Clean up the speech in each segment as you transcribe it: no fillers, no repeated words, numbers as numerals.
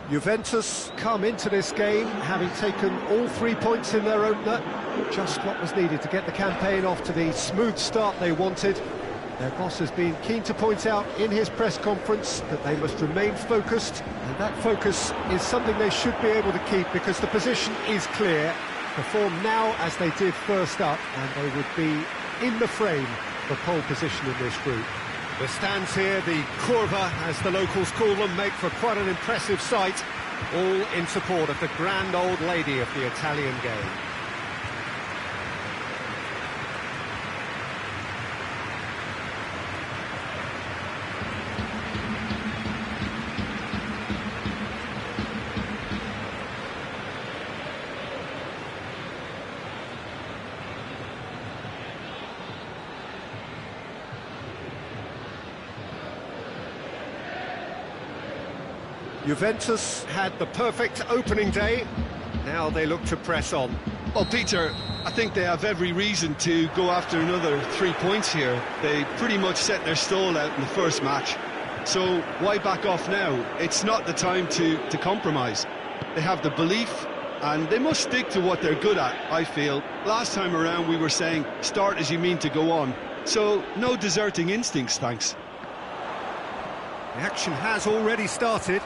Juventus come into this game having taken all 3 points in their opener, just what was needed to get the campaign off to the smooth start they wanted. Their boss has been keen to point out in his press conference that they must remain focused, and that focus is something they should be able to keep because the position is clear. Perform now as they did first up, and they would be in the frame for pole position in this group. The stands here, the curva, as the locals call them, make for quite an impressive sight, all in support of the grand old lady of the Italian game. Juventus had the perfect opening day, now they look to press on. Well, Peter, I think they have every reason to go after another 3 points here. They pretty much set their stall out in the first match, so why back off now? It's not the time to compromise. They have the belief, and they must stick to what they're good at, I feel. Last time around we were saying, start as you mean to go on, so no deserting instincts, thanks. The action has already started.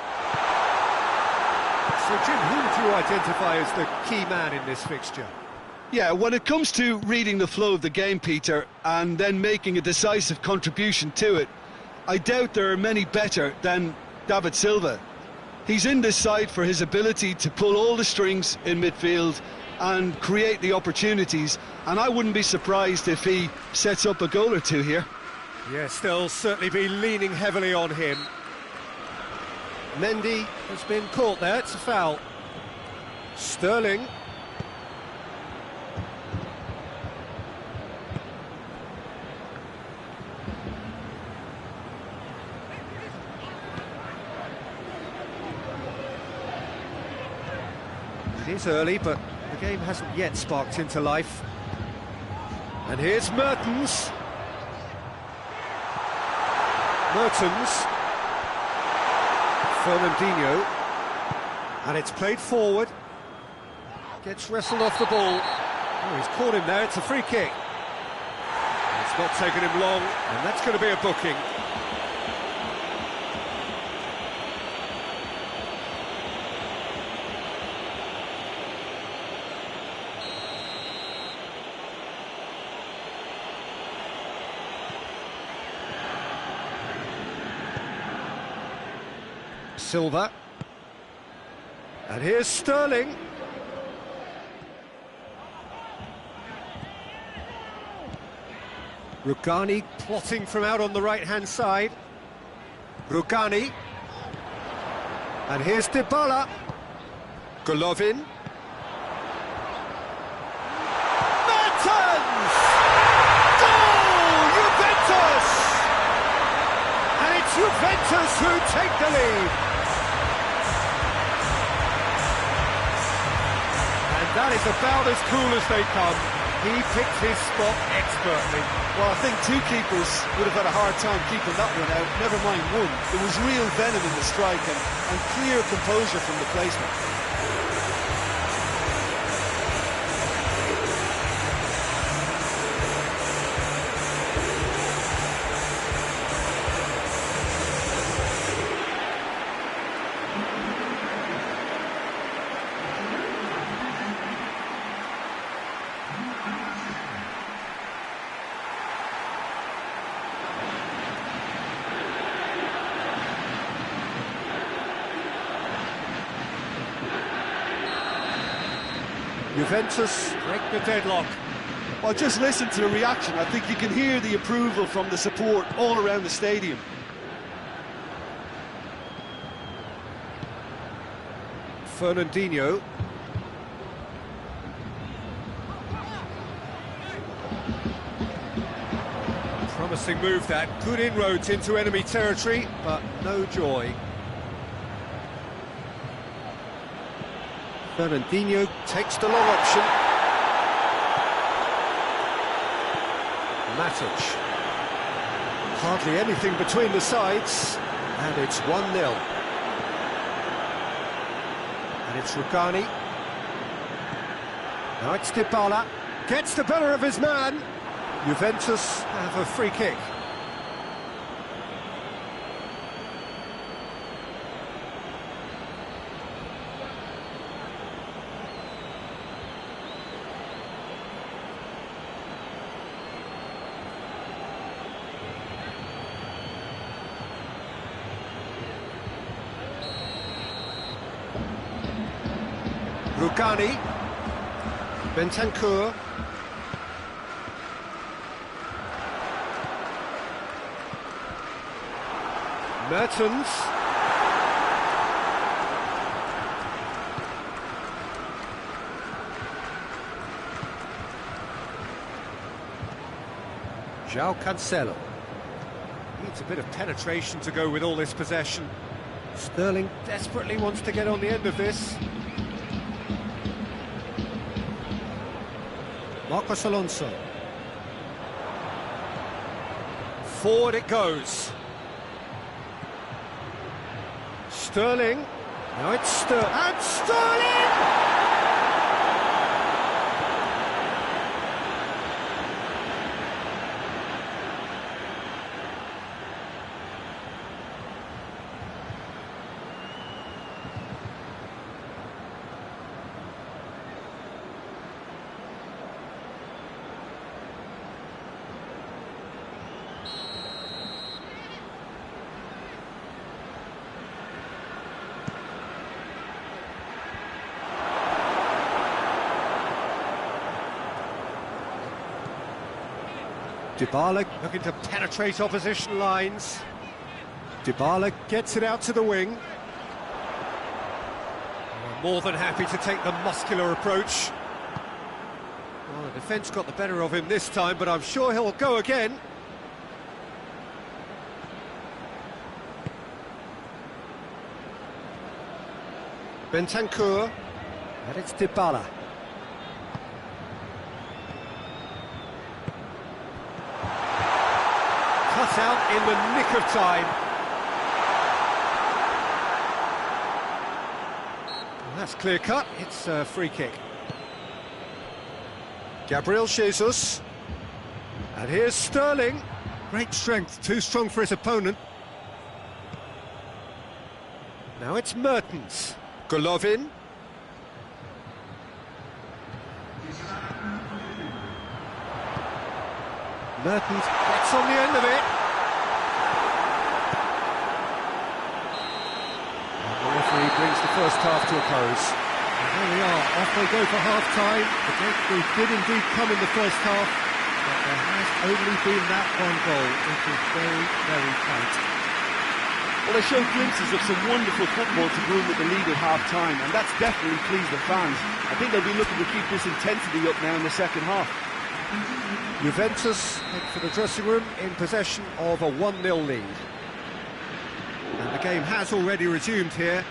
So, Jim, who would you identify as the key man in this fixture? Yeah, when it comes to reading the flow of the game, Peter, and then making a decisive contribution to it, I doubt there are many better than David Silva. He's in this side for his ability to pull all the strings in midfield and create the opportunities, and I wouldn't be surprised if he sets up a goal or two here. Yes, they'll certainly be leaning heavily on him. Mendy has been caught there, it's a foul. Sterling. It is early, but the game hasn't yet sparked into life. And here's Mertens. Fernandinho, and it's played forward, gets wrestled off the ball. Oh, he's caught him there, it's a free kick. It's not taken him long, and that's going to be a booking. Silva, and here's Sterling. Rugani plotting from out on the right-hand side. Rugani, and here's Dybala. Golovin. Mertens! Goal! Juventus! And it's Juventus who take the lead. That is about as cool as they come. He picked his spot expertly. Well, I think two keepers would have had a hard time keeping that one out, never mind one. There was real venom in the strike and clear composure from the placement. Juventus break the deadlock. Well, just listen to the reaction. I think you can hear the approval from the support all around the stadium. Fernandinho. Promising move that. Good inroads into enemy territory, but no joy. Fernandinho takes the long option. Matic. Hardly anything between the sides, and it's 1-0. And it's Rugani. Now it's Dybala. Gets the better of his man. Juventus have a free kick. Rugani, Bentancur, Mertens, João Cancelo. Needs a bit of penetration to go with all this possession. Sterling desperately wants to get on the end of this. Marcos Alonso. Forward it goes. Sterling. Now it's Sterling. And Sterling! Dybala looking to penetrate opposition lines. Dybala gets it out to the wing. More than happy to take the muscular approach. Well, the defence got the better of him this time, but I'm sure he'll go again. Bentancur, and it's Dybala. Cut out in the nick of time. Well, that's clear cut, it's a free kick. Gabriel Jesus. And here's Sterling. Great strength, too strong for his opponent. Now it's Mertens. Golovin. Mertens gets on the end of it. And the referee brings the first half to a close. And there we are, off they go for half-time. The breakthrough did indeed come in the first half, but there has only been that one goal. It was very, very tight. Well, they showed glimpses of some wonderful football to groom with the lead at half-time, and that's definitely pleased the fans. I think they'll be looking to keep this intensity up now in the second half. Juventus head for the dressing room in possession of a 1-0 lead. And the game has already resumed here.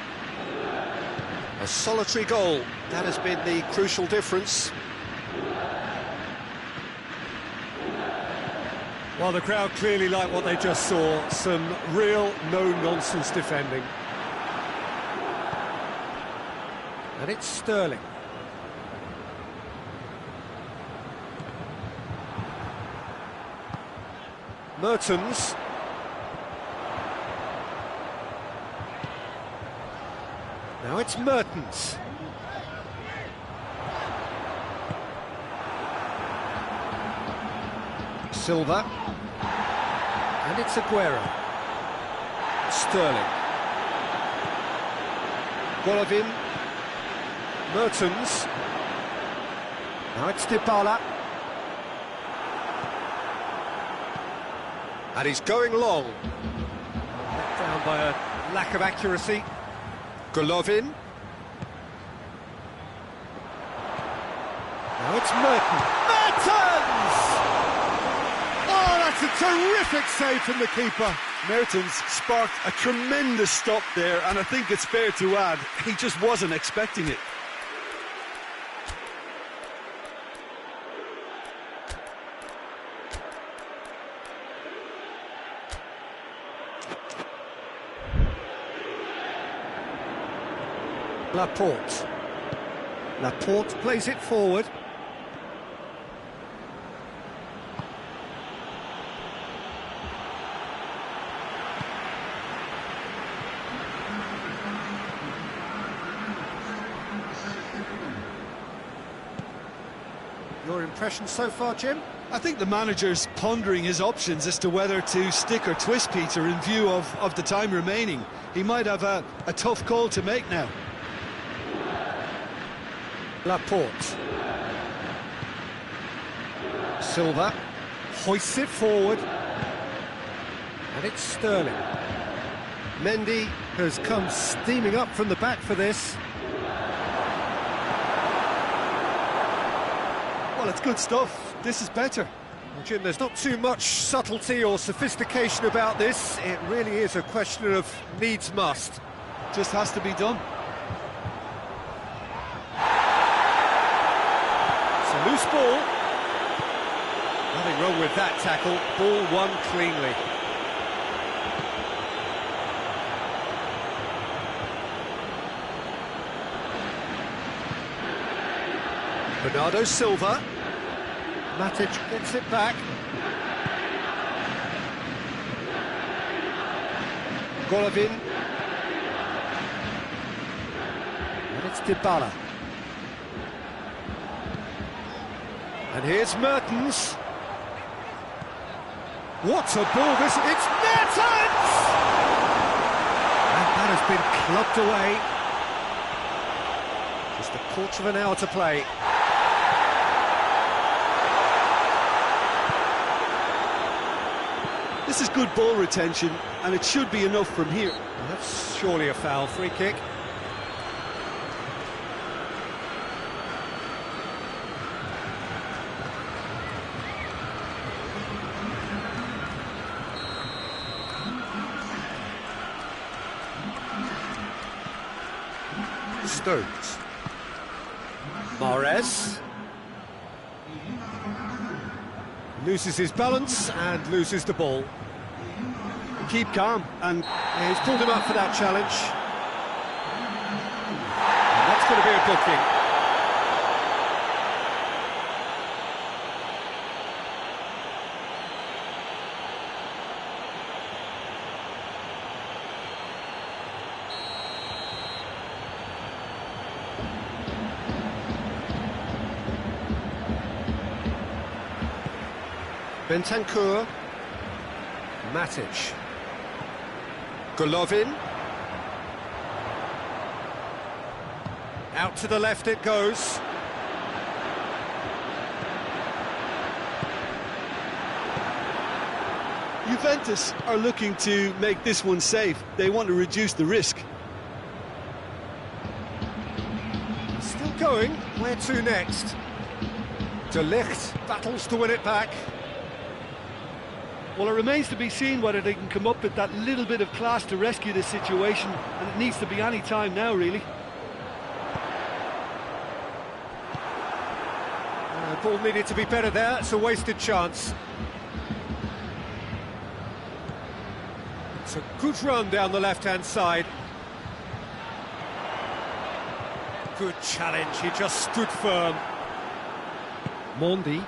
A solitary goal, that has been the crucial difference. Well, the crowd clearly like what they just saw. Some real no-nonsense defending. And it's Sterling. Mertens. Now it's Mertens. Silva. And it's Aguero. Sterling. Golovin. Mertens. Now it's Dybala. And he's going long. Let down by a lack of accuracy. Golovin. Now it's Mertens. Mertens! Oh, that's a terrific save from the keeper. Mertens sparked a tremendous stop there, and I think it's fair to add, he just wasn't expecting it. Laporte. Laporte plays it forward. Your impression so far, Jim? I think the manager's pondering his options as to whether to stick or twist Peter in view of the time remaining. He might have a tough call to make now. Laporte. Silva hoists it forward. And it's Sterling. Mendy has come steaming up from the back for this. Well, it's good stuff. This is better. Well, Jim, there's not too much subtlety or sophistication about this. It really is a question of needs must. Just has to be done. It's a loose ball. Nothing wrong with that tackle. Ball won cleanly. Bernardo Silva. Matic gets it back. Golovin. And it's Dybala. And here's Mertens. What a ball this is! It's Mertens! And that has been clubbed away. Just a quarter of an hour to play. This is good ball retention, and it should be enough from here. Well, that's surely a foul. Free kick. Stones. Mahrez. Loses his balance and loses the ball. Keep calm, and He's pulled him up for that challenge. And that's going to be a booking. Bentancur. Matic. Golovin. Out to the left it goes. Juventus are looking to make this one safe. They want to reduce the risk. Still going. Where to next? De Ligt battles to win it back. Well, it remains to be seen whether they can come up with that little bit of class to rescue this situation, and it needs to be any time now, really. Ball needed to be better there. It's a wasted chance. It's a good run down the left-hand side. Good challenge. He just stood firm. Mondi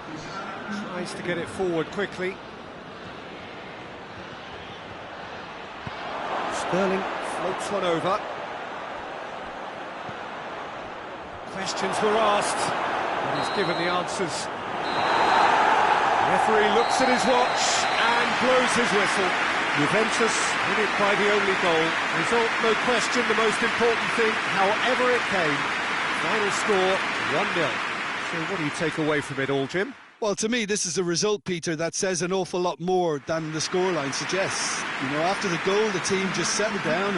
tries to get it forward quickly. Sterling floats one over. Questions were asked, and he's given the answers. The referee looks at his watch and blows his whistle. Juventus win it by the only goal. Result, no question, the most important thing, however it came. Final score, 1-0. So what do you take away from it all, Jim? Well, to me, this is a result, Peter, that says an awful lot more than the scoreline suggests. You know, after the goal, the team just settled down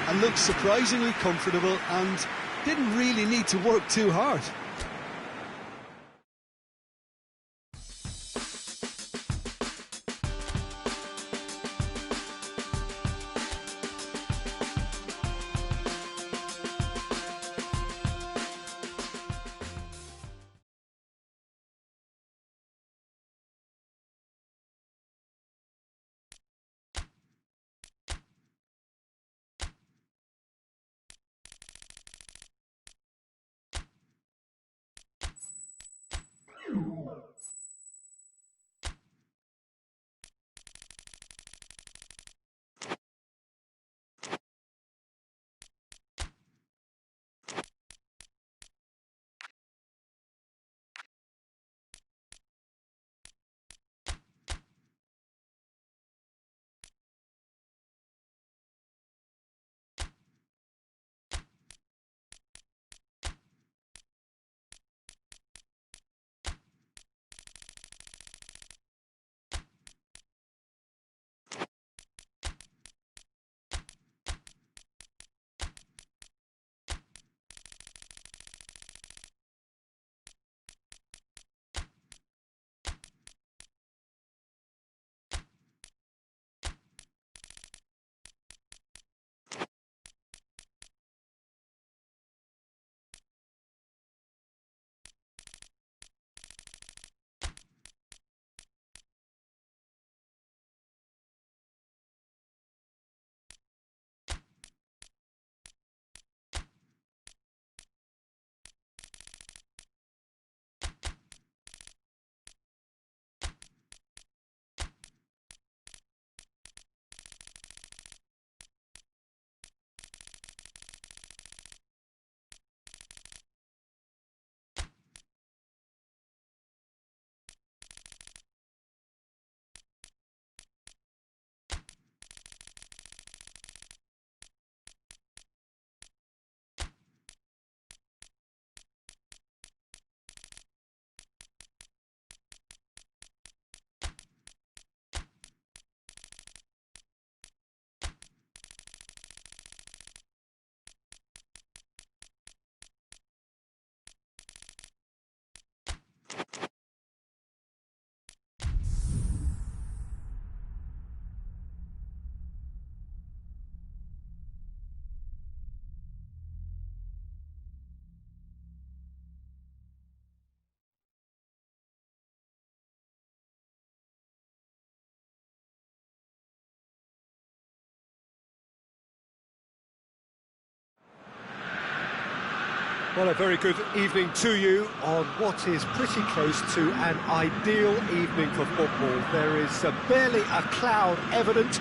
and looked surprisingly comfortable and didn't really need to work too hard. Well, a very good evening to you on what is pretty close to an ideal evening for football. There is barely a cloud evident.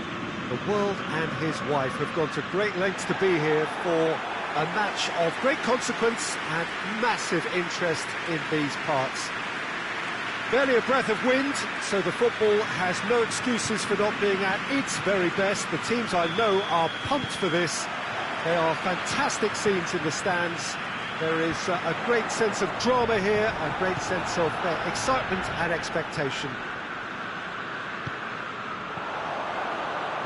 The world and his wife have gone to great lengths to be here for a match of great consequence and massive interest in these parts. Barely a breath of wind, so the football has no excuses for not being at its very best. The teams I know are pumped for this. They are fantastic scenes in the stands. There is a great sense of drama here, a great sense of excitement and expectation.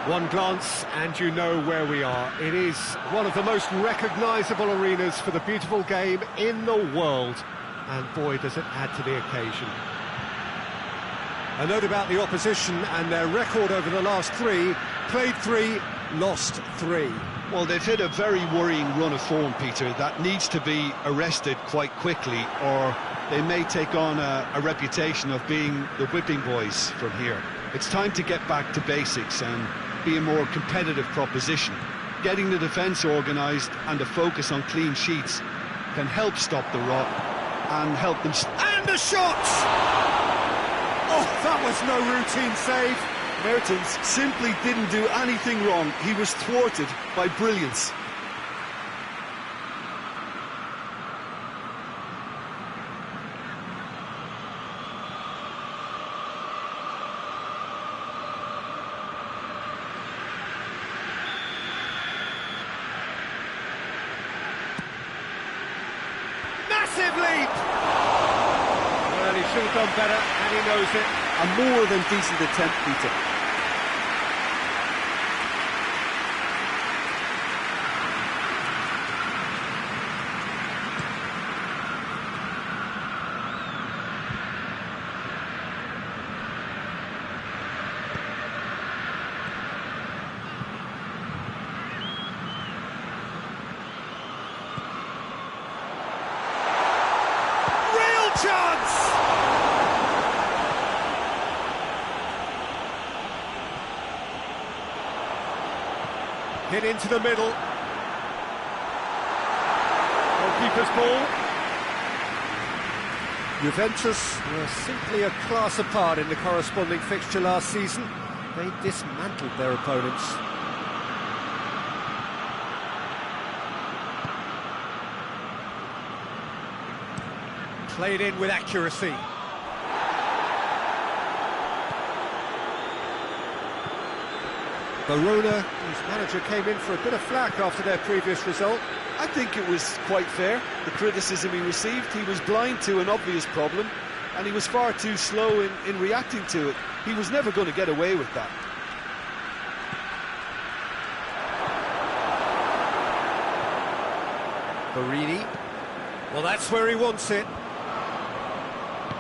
One glance and you know where we are. It is one of the most recognisable arenas for the beautiful game in the world. And boy, does it add to the occasion. A note about the opposition and their record over the last three. Played 3, lost 3. Well, they've hit a very worrying run of form, Peter, that needs to be arrested quite quickly, or they may take on a reputation of being the whipping boys from here. It's time to get back to basics and be a more competitive proposition. Getting the defence organised and a focus on clean sheets can help stop the rot and help them... And the shot! Oh, that was no routine save. Mertens simply didn't do anything wrong. He was thwarted by brilliance. Massive leap! Well, he should have done better, and he knows it. A more than decent attempt, Peter. Chance! Hit into the middle. Goalkeeper's ball. Juventus were simply a class apart in the corresponding fixture last season. They dismantled their opponents. Played in with accuracy. Verona, whose manager came in for a bit of flack after their previous result. I think it was quite fair, the criticism he received. He was blind to an obvious problem, and he was far too slow in reacting to it. He was never going to get away with that. Barini. Well, that's where he wants it.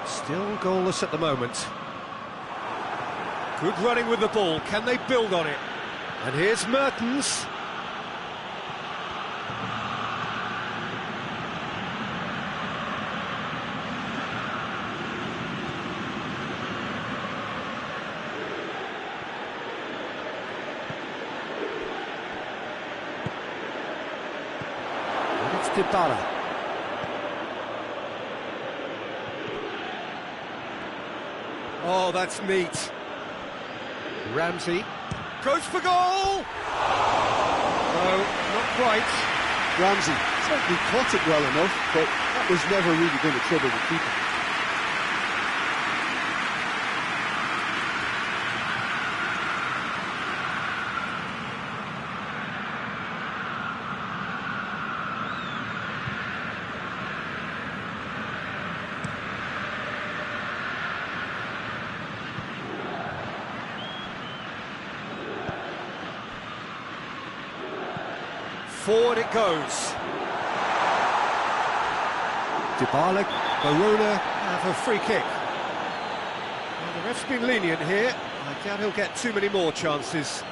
Still goalless at the moment. Good running with the ball. Can they build on it? And here's Mertens. And it's Dybala. Oh, that's neat. Ramsey goes for goal! No, not quite. Ramsey certainly caught it well enough, but that was never really going to trouble the keeper. Forward it goes. Dybala, Verona have a free kick. Well, the ref's been lenient here. I doubt he'll get too many more chances.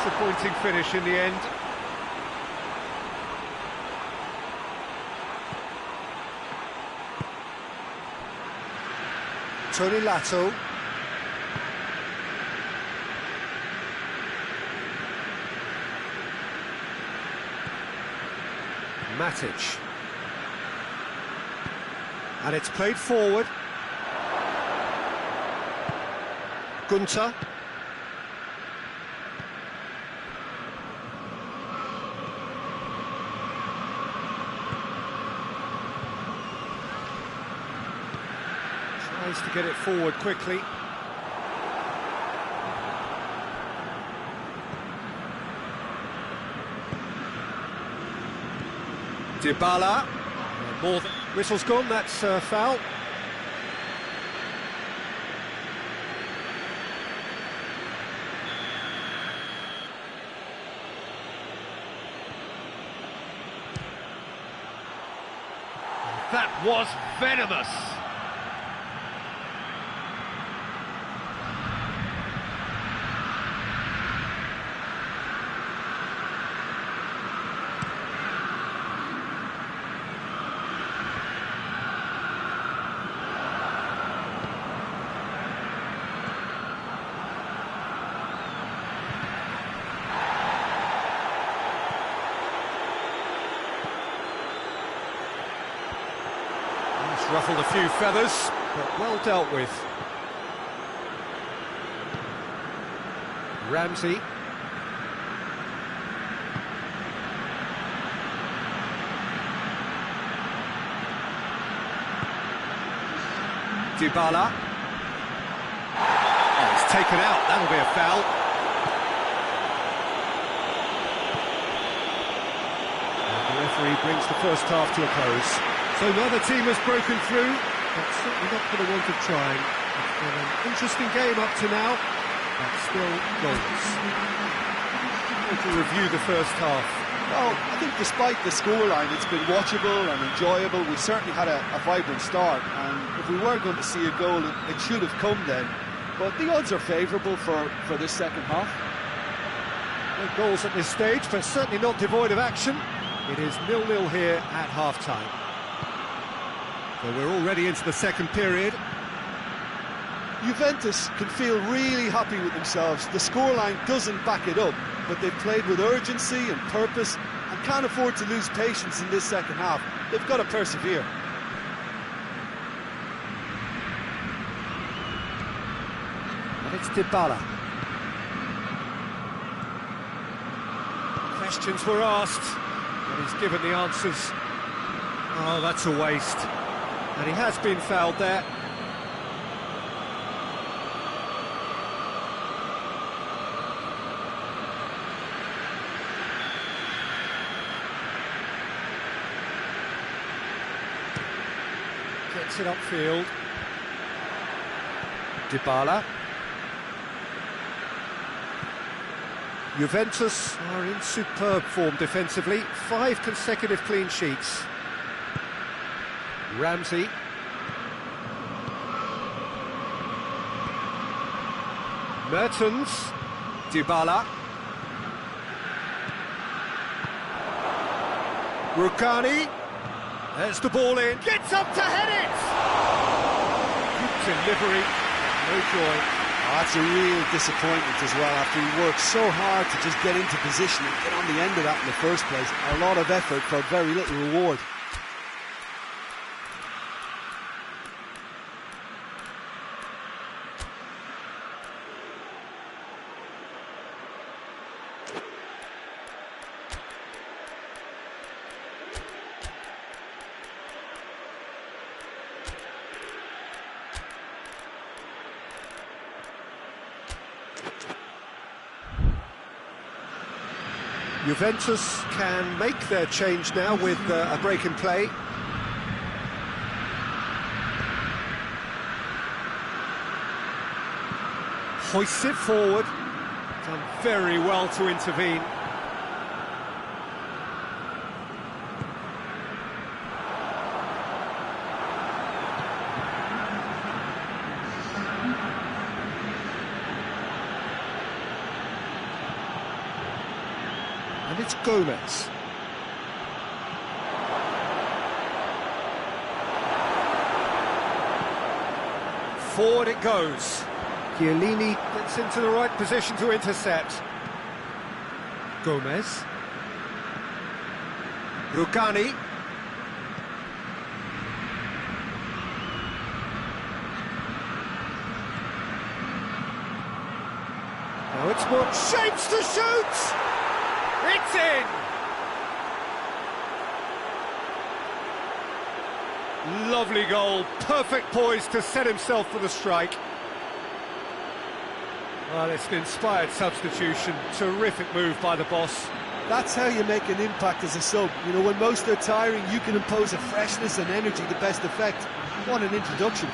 Disappointing finish in the end. Tony Lato. Matic. And it's played forward. Gunter. Tries to get it forward quickly. Dybala. More than whistle's gone, that's foul. That was venomous. Ruffled a few feathers, but well dealt with. Ramsey. Dybala. Oh, it's taken out, that'll be a foul. And the referee brings the first half to a close. So neither team has broken through, but certainly not for the want of trying. It's been an interesting game up to now, but still goals. To review the first half. Well, I think despite the scoreline, it's been watchable and enjoyable. We certainly had a vibrant start, and if we were going to see a goal, it should have come then. But the odds are favourable for this second half. No goals at this stage, but certainly not devoid of action. It is 0-0 here at half-time. So we're already into the second period. Juventus can feel really happy with themselves. The scoreline doesn't back it up, but they've played with urgency and purpose and can't afford to lose patience in this second half. They've got to persevere. And it's Dybala. Questions were asked, and he's given the answers. Oh, that's a waste. And he has been fouled there. Gets it upfield. Dybala. Juventus are in superb form defensively. 5 consecutive clean sheets. Ramsey. Mertens. Dybala. Rukani. There's the ball in. Gets up to head it! Good delivery. No joy. Oh, that's a real disappointment as well, after he worked so hard to just get into position and get on the end of that in the first place. A lot of effort for very little reward. Juventus can make their change now with a break in play. Hoists it forward. Done very well to intervene. And it's Gomez. Forward it goes. Chiellini gets into the right position to intercept. Gomez. Rukani. Now it's more shapes to shoot! It's in! Lovely goal, perfect poise to set himself for the strike. Well, it's an inspired substitution, terrific move by the boss. That's how you make an impact as a sub. You know, when most are tiring, you can impose a freshness and energy to best effect. What an introduction.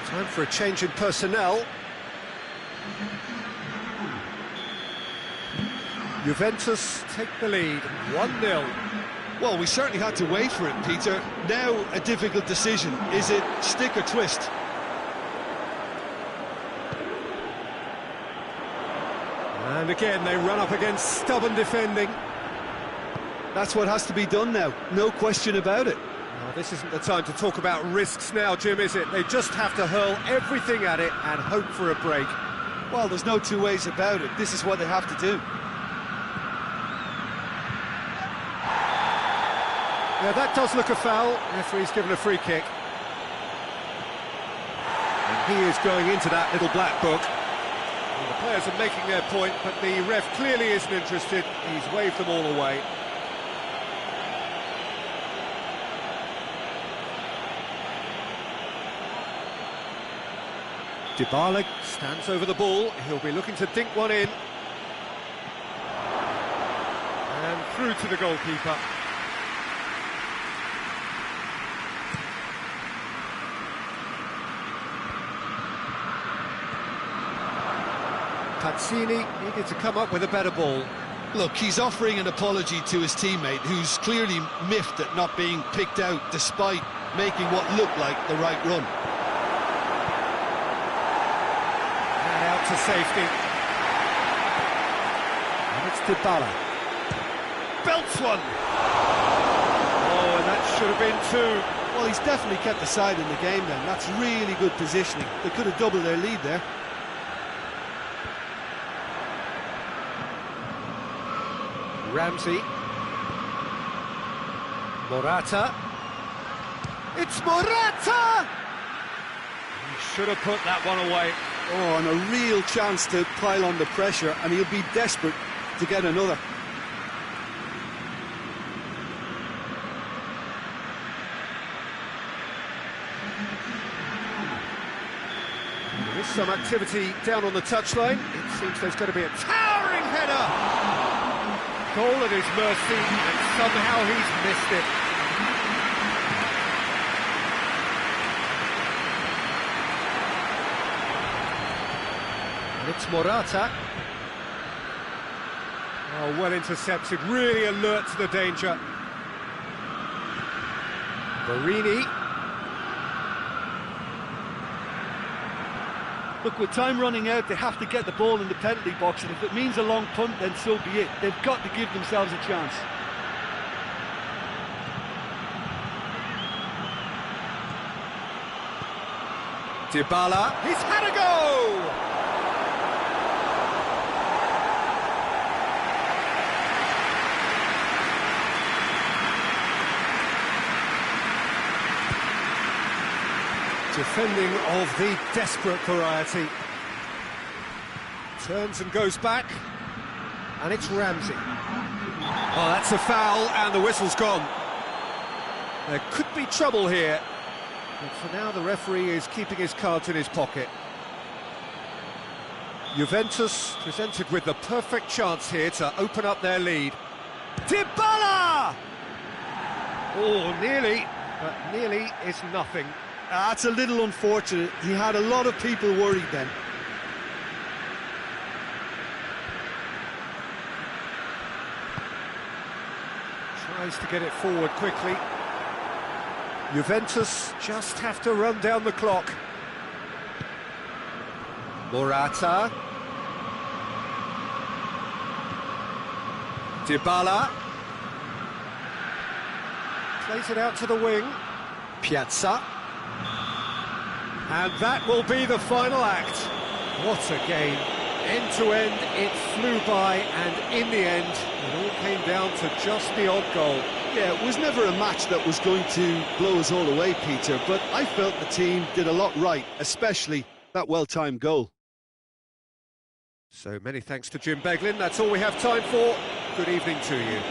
Time for a change in personnel. Juventus take the lead, 1-0. Well, we certainly had to wait for it, Peter. Now a difficult decision. Is it stick or twist? And again, they run up against stubborn defending. That's what has to be done now, no question about it. Well, this isn't the time to talk about risks now, Jim, is it? They just have to hurl everything at it and hope for a break. Well, there's no two ways about it. This is what they have to do. Yeah, that does look a foul. Referee's given a free kick. And he is going into that little black book. Well, the players are making their point, but the ref clearly isn't interested. He's waved them all away. Dybala stands over the ball. He'll be looking to dink one in. And through to the goalkeeper. Pazzini needed to come up with a better ball. Look, he's offering an apology to his teammate, who's clearly miffed at not being picked out despite making what looked like the right run. And out to safety. And it's Dybala. Belts one! Oh, and that should have been two. Well, he's definitely kept the side in the game then. That's really good positioning. They could have doubled their lead there. Ramsey. Morata. It's Morata! He should have put that one away. Oh, and a real chance to pile on the pressure, and he'll be desperate to get another. There is some activity down on the touchline. It seems there's going to be a towering header! Goal at his mercy, and somehow he's missed it. And it's Morata. Oh, well intercepted, really alert to the danger. Barini. Look, with time running out, they have to get the ball in the penalty box, and if it means a long punt, then so be it. They've got to give themselves a chance. Dybala, he's had a go! Defending of the desperate variety. Turns and goes back, and it's Ramsey. Oh, that's a foul, and the whistle's gone. There could be trouble here, but for now the referee is keeping his cards in his pocket. Juventus presented with the perfect chance here to open up their lead. Dybala! Oh, nearly, but nearly is nothing. That's a little unfortunate. He had a lot of people worried then. Tries to get it forward quickly. Juventus just have to run down the clock. Morata. Dybala. Plays it out to the wing. Piazza. And that will be the final act. What a game. End to end, it flew by, and in the end, it all came down to just the odd goal. Yeah, it was never a match that was going to blow us all away, Peter, but I felt the team did a lot right, especially that well-timed goal. So many thanks to Jim Beglin. That's all we have time for. Good evening to you.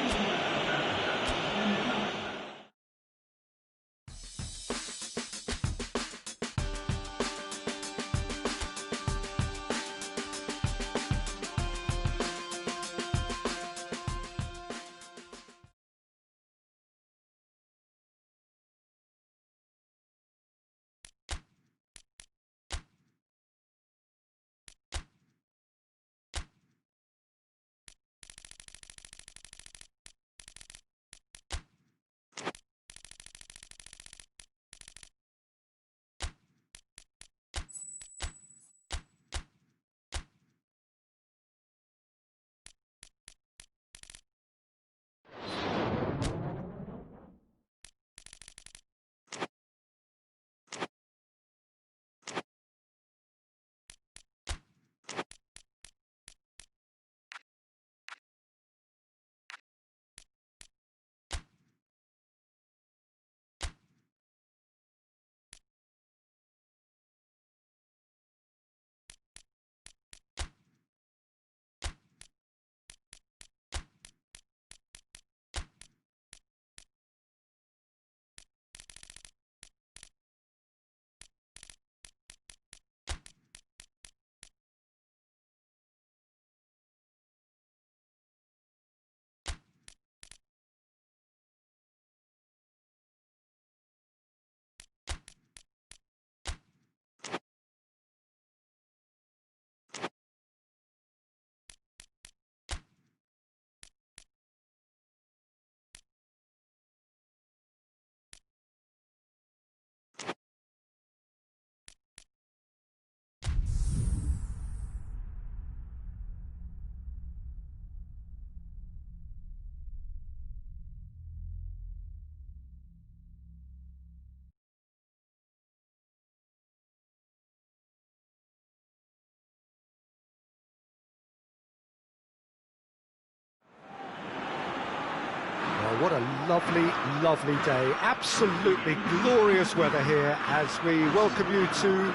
what a lovely, lovely day. Absolutely glorious weather here as we welcome you to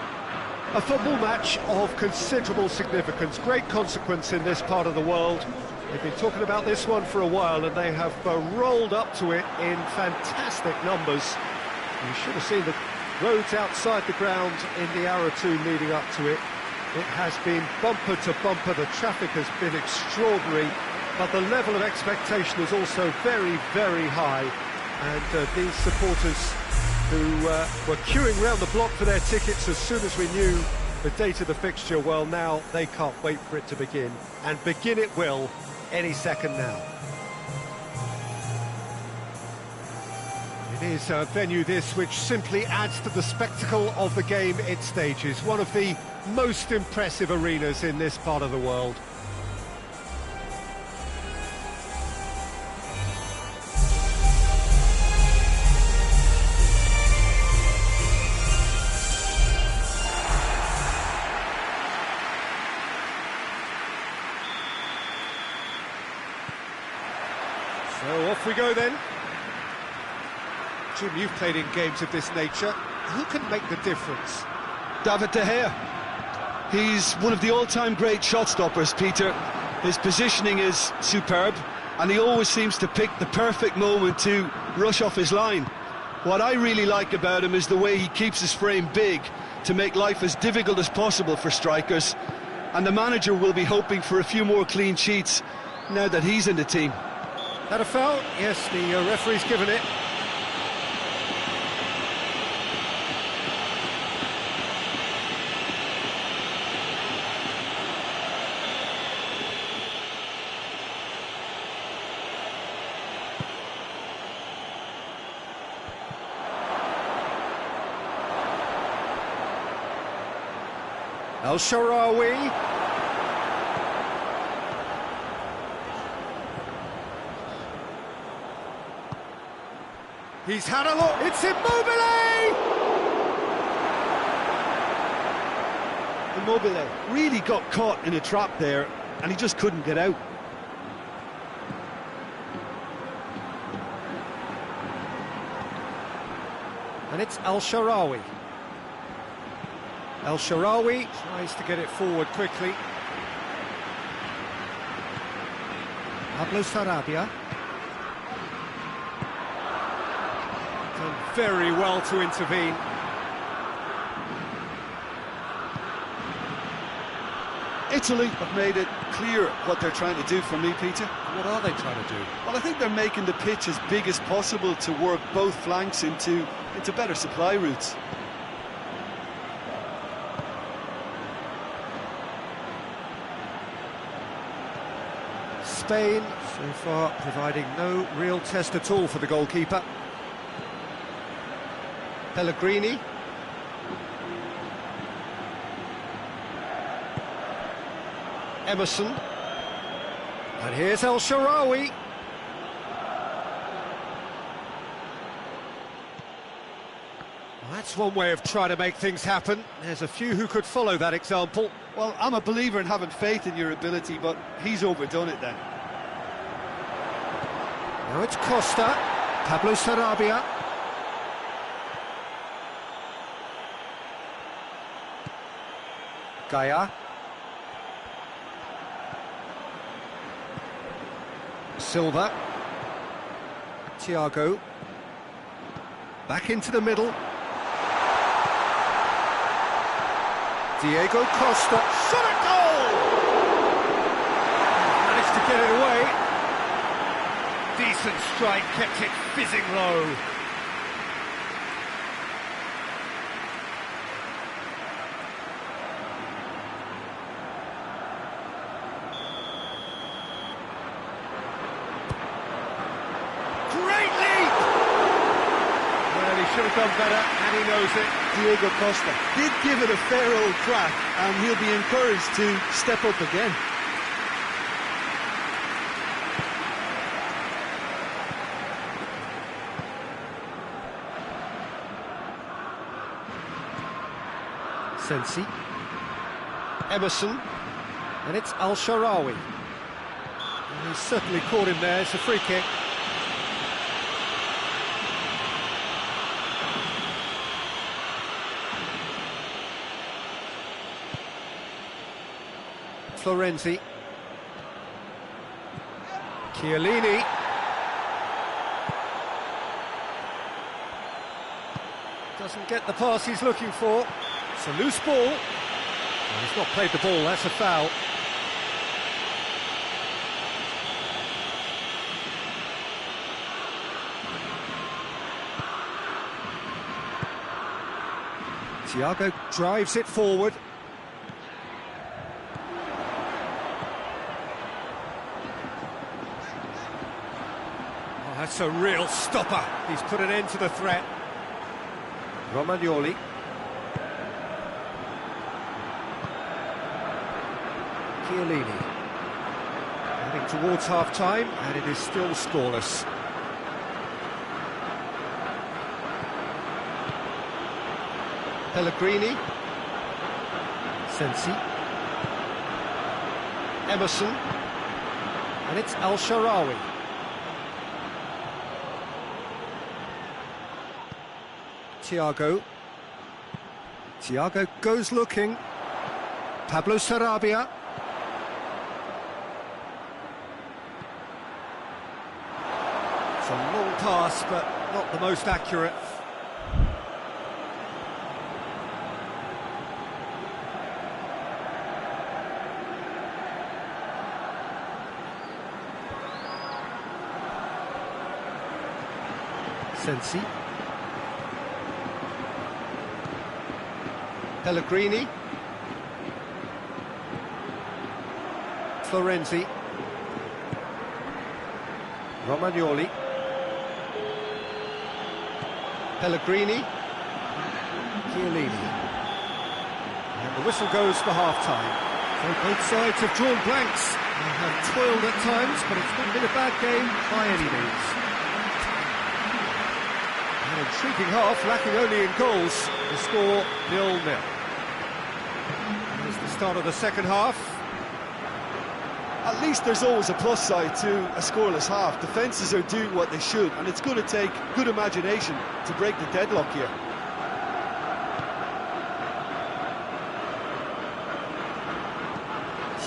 a football match of considerable significance, great consequence in this part of the world. They've been talking about this one for a while and they have rolled up to it in fantastic numbers. You should have seen the roads outside the ground in the hour or two leading up to it. It has been bumper to bumper, the traffic has been extraordinary, but the level of expectation is also very, very high. And these supporters who were queuing round the block for their tickets as soon as we knew the date of the fixture, well, now they can't wait for it to begin. And begin it will any second now. It is a venue this which simply adds to the spectacle of the game it stages. One of the most impressive arenas in this part of the world. So off we go then. Jim, you've played in games of this nature. Who can make the difference? David De Gea. He's one of the all-time great shot-stoppers, Peter. His positioning is superb, and he always seems to pick the perfect moment to rush off his line. What I really like about him is the way he keeps his frame big to make life as difficult as possible for strikers. And the manager will be hoping for a few more clean sheets now that he's in the team. That a foul? Yes, the referee's given it. El-Shaarawy. He's had a look. It's Immobile! Immobile really got caught in a trap there, and he just couldn't get out. And it's El-Shaarawy. El-Shaarawy tries to get it forward quickly. Pablo Sarabia. Done very well to intervene. Italy have made it clear what they're trying to do for me, Peter. What are they trying to do? Well, I think they're making the pitch as big as possible to work both flanks into better supply routes. Spain, so far, providing no real test at all for the goalkeeper. Pellegrini. Emerson. And here's El-Shaarawy. Well, that's one way of trying to make things happen. There's a few who could follow that example. Well, I'm a believer in having faith in your ability, but he's overdone it then. Now it's Costa, Pablo Sarabia. Gaia. Silva. Thiago. Back into the middle. Diego Costa. Shot at goal! Managed to get it away. Decent strike, kept it fizzing low. Great leap! Well, he should have done better, and he knows it. Diego Costa did give it a fair old crack, and he'll be encouraged to step up again. Sensi. Emerson. And it's El-Shaarawy. He's certainly caught him there. It's a free kick. Florenzi. Chiellini. Doesn't get the pass he's looking for. It's a loose ball. Well, he's not played the ball, that's a foul. Thiago drives it forward. Oh, that's a real stopper. He's put an end to the threat. Romagnoli. Chiellini. Heading towards half-time, and it is still scoreless. Pellegrini. Sensi. Emerson. And it's Al-Sharawi. Thiago. Thiago goes looking. Pablo Sarabia. It's a long pass, but not the most accurate. Sensi. Pellegrini. Florenzi. Romagnoli. Pellegrini. Chiellini. And the whistle goes for half-time. So both sides have drawn blanks. They have toiled at times, but it's not been a bad game by any means. An intriguing half, lacking only in goals. The score 0-0. Here's the start of the second half. At least there's always a plus side to a scoreless half. Defences are doing what they should, and it's going to take good imagination to break the deadlock here.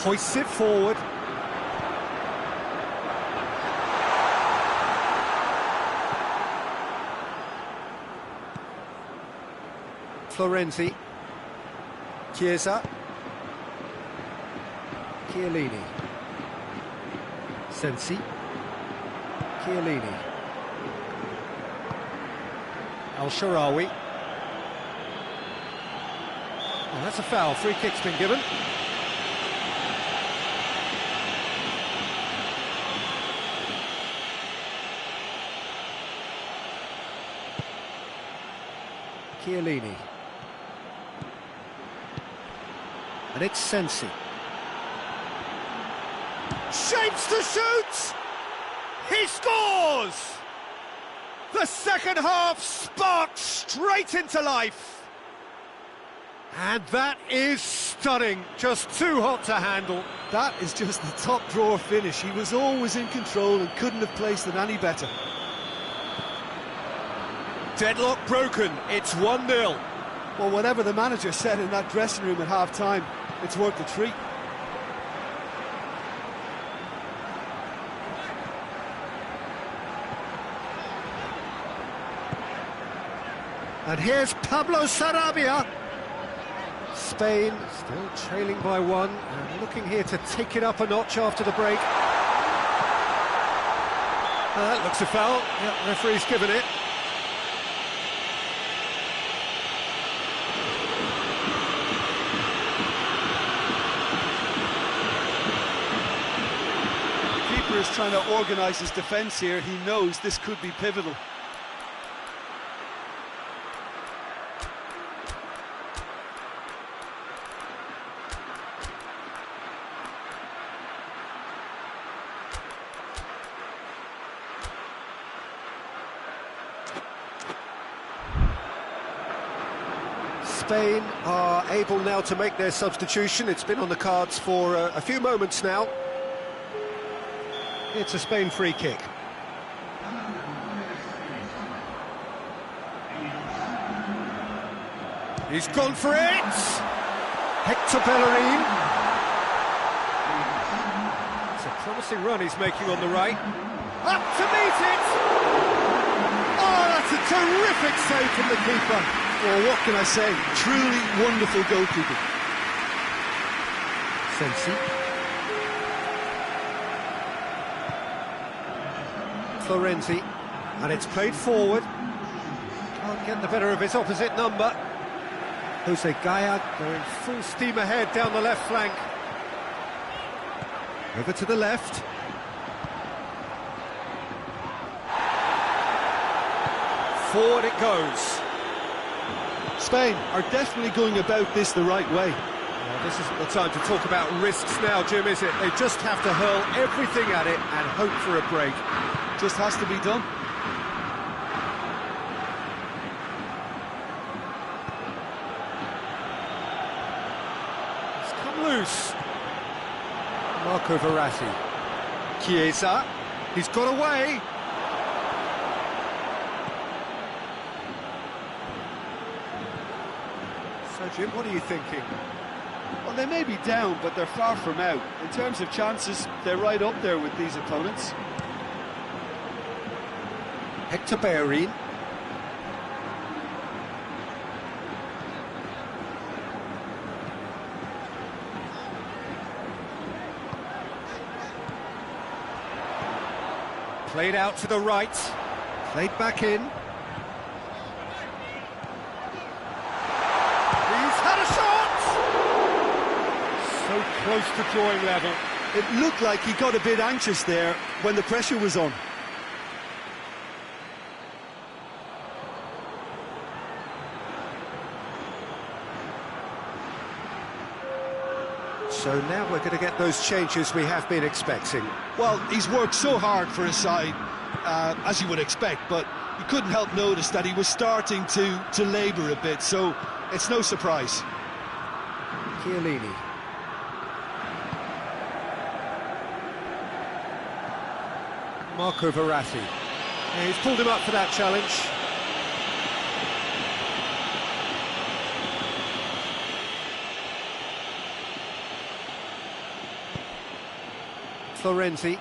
Hoists it forward. Florenzi. Chiesa. Chiellini. Sensi. Chiellini. Al-Sharawi. Oh, that's a foul. Free kick's been given. Chiellini. And it's Sensi. Shapes to shoot! He scores! The second half sparked straight into life. And that is stunning. Just too hot to handle. That is just the top drawer finish. He was always in control and couldn't have placed it any better. Deadlock broken. It's 1-0. Well, whatever the manager said in that dressing room at half-time, it's worth the treat. And here's Pablo Sarabia. Spain still trailing by one and looking here to take it up a notch after the break. That looks a foul. Yep, referee's given it. The keeper is trying to organise his defence here. He knows this could be pivotal. Spain are able now to make their substitution. It's been on the cards for a few moments now. It's a Spain free kick. He's gone for it! Hector Bellerin. Promising run he's making on the right. Up to meet it! Oh, that's a terrific save from the keeper. Well, what can I say? Truly wonderful goalkeeping. Sensi. Florenzi. And it's played forward. Can't get the better of his opposite number. Jose Gaya going full steam ahead down the left flank. Over to the left. Forward it goes. Spain are definitely going about this the right way. Well, this isn't the time to talk about risks now, Jim, is it? They just have to hurl everything at it and hope for a break. Just has to be done. It's come loose. Marco Verratti. Chiesa. He's got away. So, Jim, what are you thinking? Well, they may be down, but they're far from out. In terms of chances, they're right up there with these opponents. Hector Bellerin. Played out to the right. Played back in. He's had a shot! So close to drawing level. It looked like he got a bit anxious there when the pressure was on. So now we're going to get those changes we have been expecting. Well, he's worked so hard for his side, as you would expect, but you couldn't help notice that he was starting to labour a bit, so it's no surprise. Chiellini. Marco Verratti. Yeah, he's pulled him up for that challenge. Florenzi.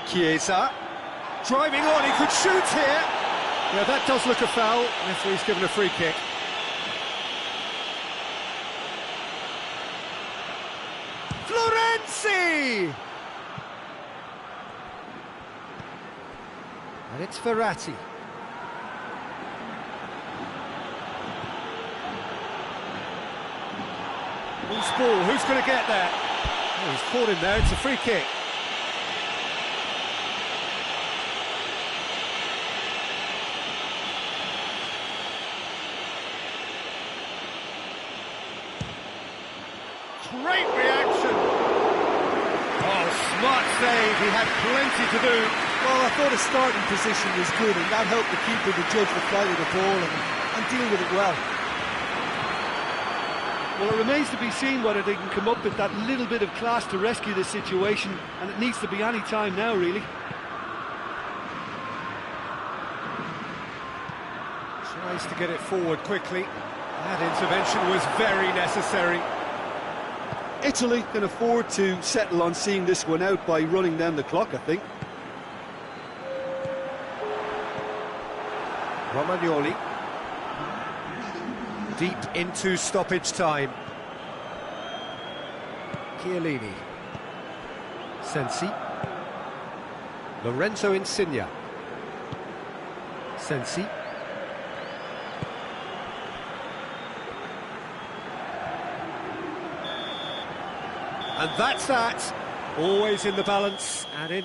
Chiesa. Driving on, he could shoot here. Yeah, that does look a foul. Referee's given a free kick. Florenzi! And it's Verratti. Loose ball, who's going to get there? Oh, he's caught him there, it's a free kick. Great reaction. Oh, smart save, he had plenty to do. Well, I thought his starting position was good, and that helped the keeper to judge the flight of the ball and deal with it well. Well, it remains to be seen whether they can come up with that little bit of class to rescue the situation, and it needs to be any time now, really. Tries to get it forward quickly. That intervention was very necessary. Italy can afford to settle on seeing this one out by running down the clock, I think. Romagnoli. Deep into stoppage time. Chiellini. Sensi. Lorenzo Insigne. Sensi. And that's that. Always in the balance and in the